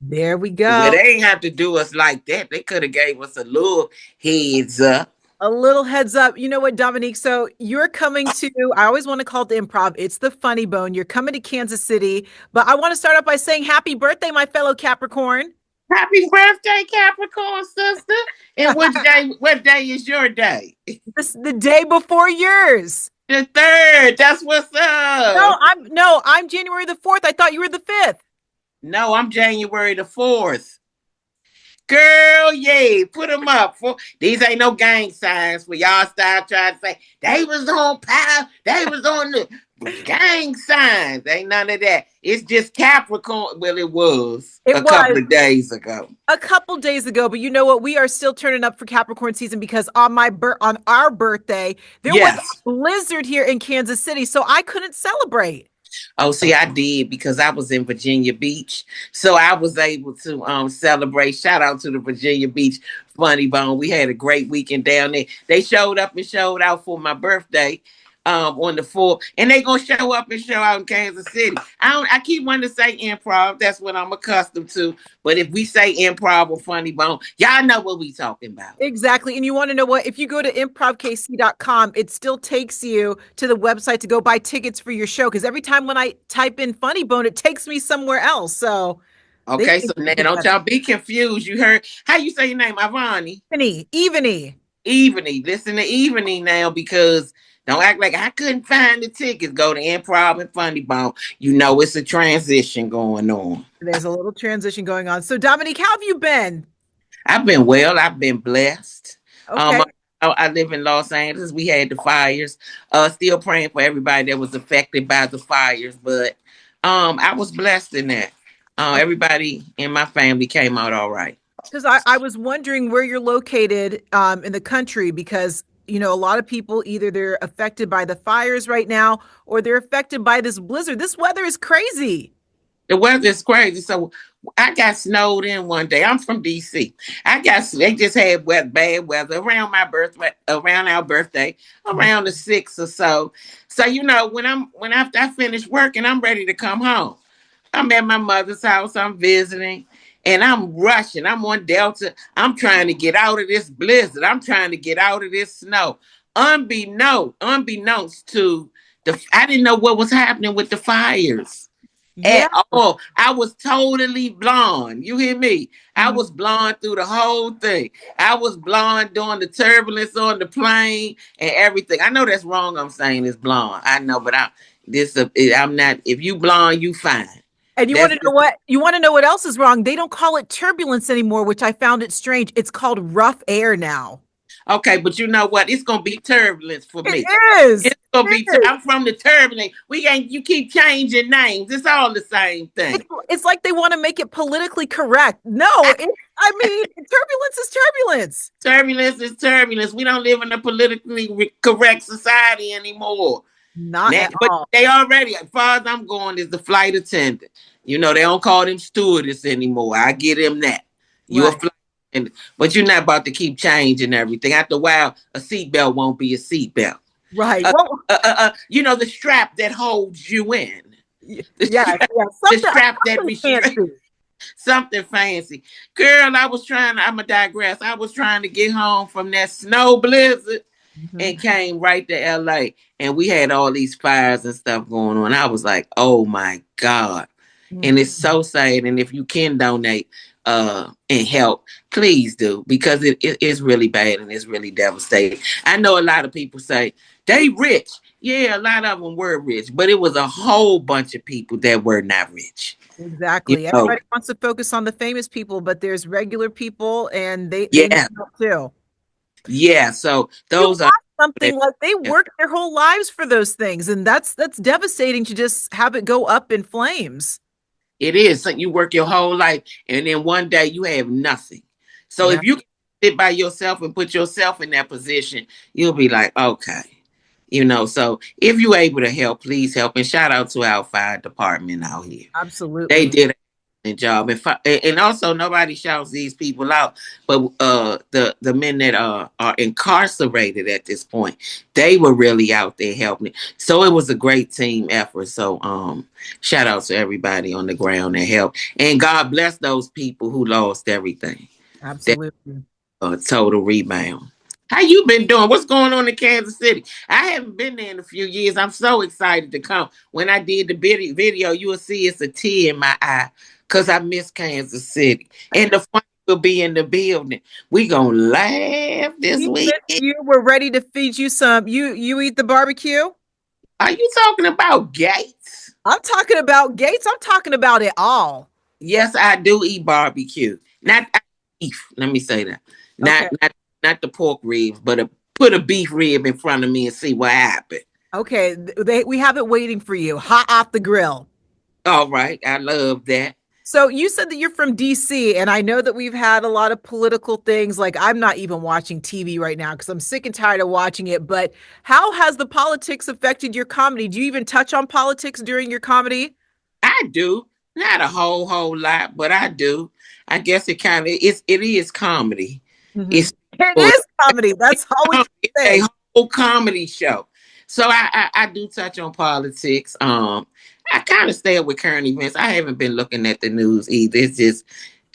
There we Well, go. they ain't have to do us like that. They could have gave us a little heads up. A little heads up. You know what, Dominique? So you're coming to, I always want to call it the improv. It's the Funny Bone. You're coming to Kansas City. But I want to start off by saying happy birthday, my fellow Capricorn. Happy birthday, Capricorn sister. And what day is your day? This the day before yours. The third. That's what's up. No, I'm January the 4th. I thought you were the 5th. No, I'm January the 4th. Girl, yeah, put them up. These ain't no gang signs for y'all start trying to say they was on power, they was on the gang signs. Ain't none of that. It's just Capricorn. Well, it was It a was couple of days ago. a couple days ago, but you know what? We are still turning up for Capricorn season because on our birthday, there was a Yes. blizzard here in Kansas City, so I couldn't celebrate. Oh, see, I did because I was in Virginia Beach, so I was able to celebrate. Shout out to the Virginia Beach Funnybone. We had a great weekend down there. They showed up and showed out for my birthday on the 4th, and they gonna show up and show out in Kansas City. I keep wanting to say improv. That's what I'm accustomed to. But if we say improv or Funnybone, y'all know what we talking about. Exactly. And you want to know what? If you go to improvkc.com, it still takes you to the website to go buy tickets for your show. Because every time when I type in Funny Bone, it takes me somewhere else. So they Okay, think so now it's don't better. y'all be confused. You heard how you say your name, Ivani? Eveny. Evening. Listen to Evening now because don't act like I couldn't find the tickets. Go to Improv and Funny Bone. You know it's a transition going on. There's a little transition going on. So, Dominique, how have you been? I've been well. I've been blessed. Um, Okay. I live in Los Angeles. We had the fires. Still praying for everybody that was affected by the fires, but I was blessed in that. Everybody in my family came out all right. Because I was wondering where you're located in the country because, a lot of people either they're affected by the fires right now or they're affected by this blizzard. This weather is crazy. The weather is crazy. So I got snowed in one day. I'm from DC. They just had bad weather around my birthday, around our birthday, around the 6th or so. So when after I finish working, I'm ready to come home. I'm at my mother's house. I'm visiting. And I'm rushing. I'm on Delta. I'm trying to get out of this blizzard. I'm trying to get out of this snow. Unbeknownst to I didn't know what was happening with the fires Yeah. at all. I was totally blonde. You hear me? I Mhm. was blonde through the whole thing. I was blonde during the turbulence on the plane and everything. I know that's wrong. I'm saying it's blonde. I know, but I'm not. If you blonde, you fine. And you want That's to know what? You want to know what else is wrong? They don't call it turbulence anymore, which I found it strange. It's called rough air now. okay. But you know what? It's gonna be turbulence for It me. is. It's gonna It be. is. I'm from the turbulence. We ain't. You keep changing names. It's all the same It's, thing. it's like they want to make it politically correct. No, I mean, turbulence is turbulence. Turbulence is turbulence. We don't live in a politically correct society anymore. Not Now, at but all. they already, as far as I'm going, is the flight attendant. They don't call them stewardess anymore. I get them that. You're a Right. flight attendant, but you're not about to keep changing everything. After a while, a seatbelt won't be a seatbelt. Right. Uh, Well, the strap that holds you in, the yes, strap, yes. the Something, strap that something restrains. fancy. Something fancy. Girl, I'm a digress. I was trying to get home from that snow blizzard Mhm. and came right to LA. And we had all these fires and stuff going on. I was like, oh my God. And it's Mhm. so sad. And if you can donate and help, please do because it is really bad and it's really devastating. I know a lot of people say they rich. Yeah, a lot of them were rich, but it was a whole bunch of people that were not rich. You Exactly. know, Everybody wants to focus on the famous people, but there's regular people and they need yeah, help too. yeah. So You those are lost something like they worked their whole lives for those things, and that's devastating to just have it go up in flames. it is. So you work your whole life, and then one day you have nothing. So Yeah, if you can sit by yourself and put yourself in that position, you'll be like, okay. So if you're able to help, please help. And shout out to our fire department out here. They absolutely. did it. job, and also nobody shouts these people out, but the men that are incarcerated at this point, they were really out there helping. So it was a great team effort. So shout out to everybody on the ground that helped, and God bless those people who lost everything. That Absolutely. total rebound. How you been doing? What's going on in Kansas City? I haven't been there in a few years. I'm so excited to come. When I did the video, you will see it's a tear in my eye because I miss Kansas City. And the fun will be in the building. We gonna laugh this We week. miss you. We're ready to feed you some. You eat the barbecue? Are you talking about Gates? I'm talking about Gates. I'm talking about it all. Yes, I do eat barbecue. Not beef. Let me say that. Okay. Not the pork ribs, but put a beef rib in front of me and see what happened. Okay. We have it waiting for you, hot off the grill. All right, I love that. So you said that you're from DC, and I know that we've had a lot of political things. Like I'm not even watching TV right now because I'm sick and tired of watching it. But how has the politics affected your comedy? Do you even touch on politics during your comedy? I do. Not a whole lot, but I do. I guess it is comedy. Mhm. It's It is comedy. That's all we can a say. whole comedy show. So I do touch on politics. I kind of stay up with current events. I haven't been looking at the news either. It's just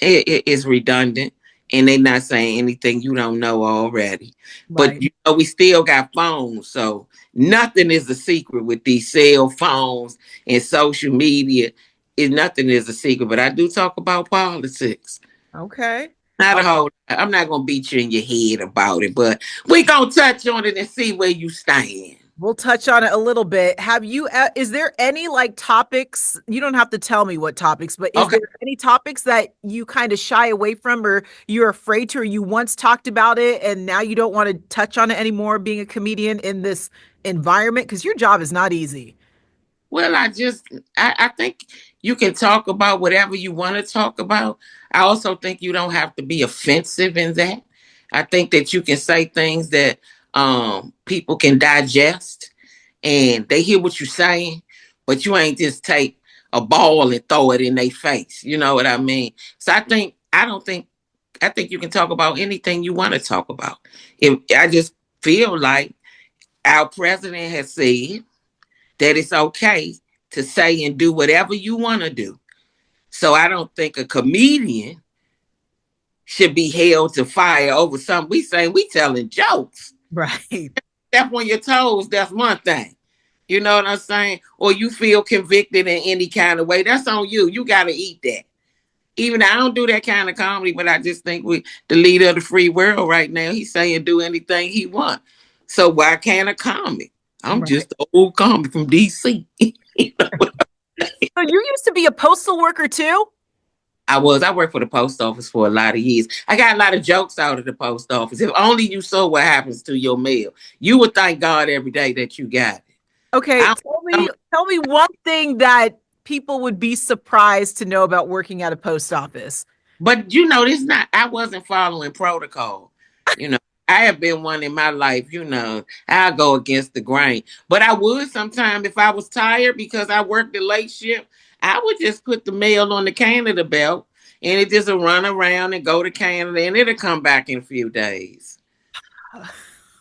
it's redundant, and they're not saying anything you don't know already. But Right. we still got phones, so nothing is a secret with these cell phones and social media. Nothing is a secret. But I do talk about politics. Okay. Not a whole. I'm not gonna beat you in your head about it, but we gonna touch on it and see where you stand. We'll touch on it a little bit. Is there any like topics? You don't have to tell me what topics, but is Okay. there any topics that you kind of shy away from or you're afraid to, or you once talked about it and now you don't want to touch on it anymore being a comedian in this environment? Because your job is not easy. Well, I think you can talk about whatever you want to talk about. I also think you don't have to be offensive in that. I think that you can say things that people can digest and they hear what you're saying, but you ain't just take a ball and throw it in their face. You know what I mean? So I think you can talk about anything you want to talk about. If I just feel like our president has said that it's okay to say and do whatever you want to do. So I don't think a comedian should be held to fire over something we saying. We telling jokes. Right. Step on your toes, that's one thing. You know what I'm saying? Or you feel convicted in any kind of way, that's on you. You got to eat that. Even I don't do that kind of comedy, but I just think the leader of the free world right now, he's saying do anything he want. So why can't a comic? I'm Right. just an old comic from DC. You know? So you used to be a postal worker too? I worked for the post office for a lot of years. I got a lot of jokes out of the post office. If only you saw what happens to your mail, you would thank God every day that you got it. Okay, tell me one thing that people would be surprised to know about working at a post office. But I wasn't following protocol. You know, I have been one in my life, I go against the grain. But I would sometimes if I was tired because I worked the late shift, I would just put the mail on the Canada belt and it just will run around and go to Canada and it'll come back in a few days.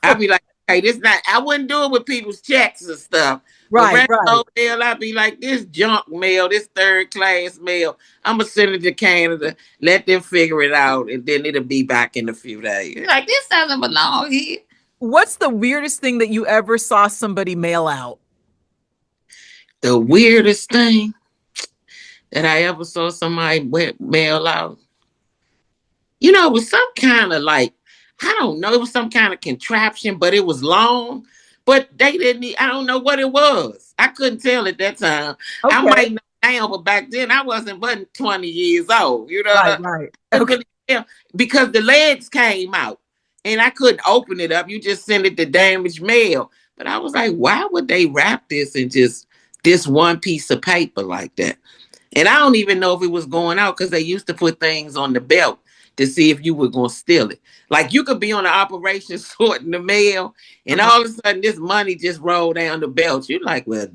I'd be like, hey, I wouldn't do it with people's checks and stuff. But Right. mail, I'd be like, this junk mail, this third class mail, I'm going to send it to Canada, let them figure it out, and then it'll be back in a few days. Like, this doesn't belong here. What's the weirdest thing that you ever saw somebody mail out? The weirdest thing that I ever saw somebody mail out, it was some kind of like, I don't know, it was some kind of contraption, but it was long. But they didn't, I don't know what it was. I couldn't tell at that time. Okay. I might know now, but back then I wasn't 20 years old. Right. Okay. Because the legs came out and I couldn't open it up. You just send it to damaged mail. But I was like, why would they wrap this in just this one piece of paper like that? And I don't even know if it was going out because they used to put things on the belt to see if you were going to steal it. Like you could be on an operation sorting the mail and all of a sudden this money just rolled down the belt. You're like, well,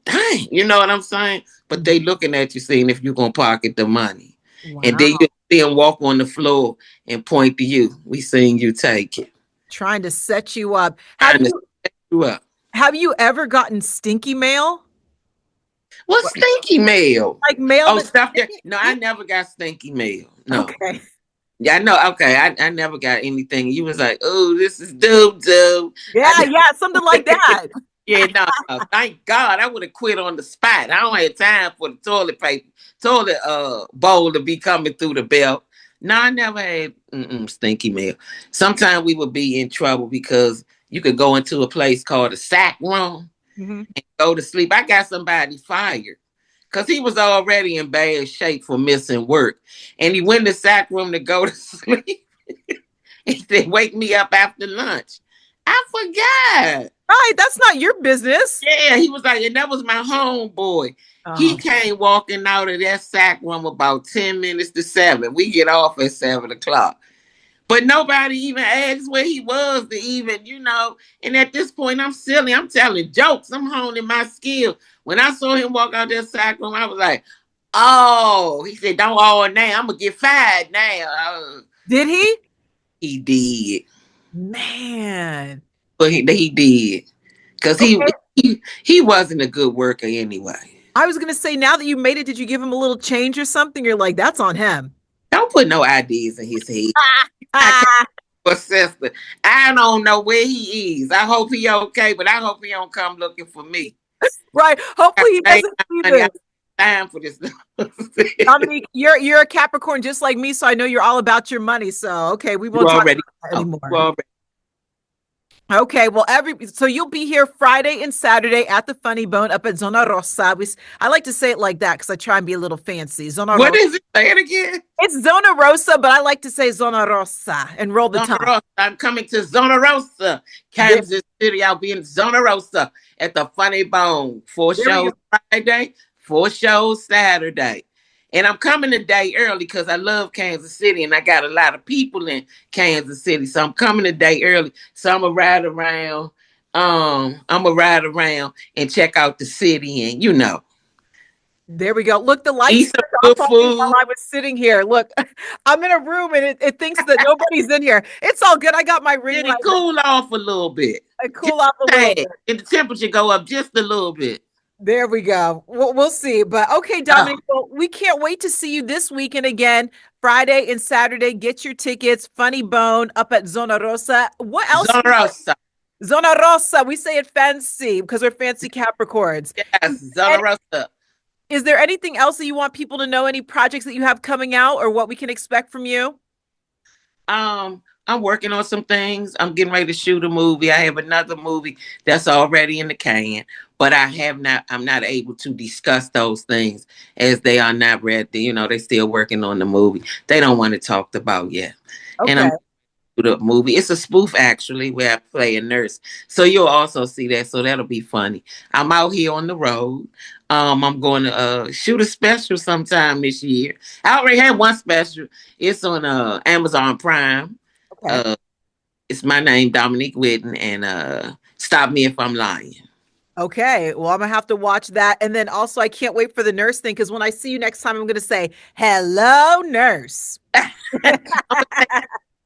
dang, you know what I'm saying? but they looking at you seeing if you're gonna pocket the money. And then Wow. you see them walk on the floor and point to you. We seen you take it. Trying to set you up. Trying to set you up. Have you ever gotten stinky mail? What's stinky mail? Like mail Oh, that stuff that. No, I never got stinky mail. No. Okay. Yeah, I know. Okay, I never got anything. You was like, oh, this is doob. Yeah, something like that. Yeah, no. Thank God, I would have quit on the spot. I don't have time for the toilet bowl to be coming through the belt. No, I never had stinky mail. Sometimes we would be in trouble because you could go into a place called a sack room and go to sleep. I got somebody fired because he was already in bad shape for missing work. And he went to the sack room to go to sleep. He said, wake me up after lunch. I forgot. Right, that's not your business. Yeah, he was like, and that was my homeboy. He came walking out of that sack room about 10 minutes to 7. We get off at 7 o'clock. But nobody even asked where he was to even, And at this point, I'm silly. I'm telling jokes. I'm honing my skill. When I saw him walk out that sack room, I was like, oh, he said, don't all now. I'm going to get fired now. Did he? He did. Man. But he did. Because he wasn't a good worker anyway. I was going to say, now that you made it, did you give him a little change or something? You're like, that's on him. Don't put no ideas in his head. Sister, I don't know where he is. I hope he okay, but I hope he don't come looking for me. Right. Hopefully he doesn't see this. Time for this. Dominique, you're a Capricorn just like me, so I know you're all about your money. So okay, we won't talk about that anymore. Okay, well, so you'll be here Friday and Saturday at the Funnybone up at Zona Rosa. I like to say it like that because I try and be a little fancy. What Rosa. Is it? Say it again. It's Zona Rosa, but I like to say Zona Rosa and roll the tongue. Rosa. I'm coming to Zona Rosa, Kansas City. I'll be in Zona Rosa at the Funnybone. 4 shows Friday, 4 shows Saturday. And I'm coming a day early because I love Kansas City and I got a lot of people in Kansas City. So I'm coming a day early. So I'm going to ride around. And check out the city and There we go. Look, the lights off while I was sitting here. Look, I'm in a room and it thinks that nobody's in here. It's all good. I got my ring light. Cool off a little bit. Cool off a little bit. And the temperature go up just a little bit. There we go. We'll see. But okay, Dominique, well, we can't wait to see you this weekend again, Friday and Saturday. Get your tickets. Funnybone up at Zona Rosa. What else? Zona Rosa. Zona Rosa. We say it fancy because we're fancy Capricorns. Yes, Zona Rosa. Is there anything else that you want people to know? Any projects that you have coming out or what we can expect from you? I'm working on some things. I'm getting ready to shoot a movie. I have another movie that's already in the can, but I'm not able to discuss those things as they are not ready. They're still working on the movie. They don't want to talk about yet. Okay. And I'm the movie. It's a spoof actually where I play a nurse. So you'll also see that. So that'll be funny. I'm out here on the road. I'm going to shoot a special sometime this year. I already had one special. It's on Amazon Prime. Okay. It's my name, Dominique Whitten, and Stop Me If I'm Lying. Okay, well, I'm gonna have to watch that, and then also I can't wait for the nurse thing because when I see you next time, I'm gonna say, "Hello, nurse."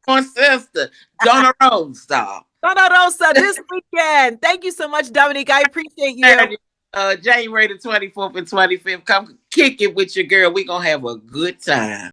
My sister, Zona Rosa. Zona Rosa this weekend. Thank you so much, Dominique. I appreciate you. January the 24th and 25th. Come kick it with your girl. We're gonna have a good time.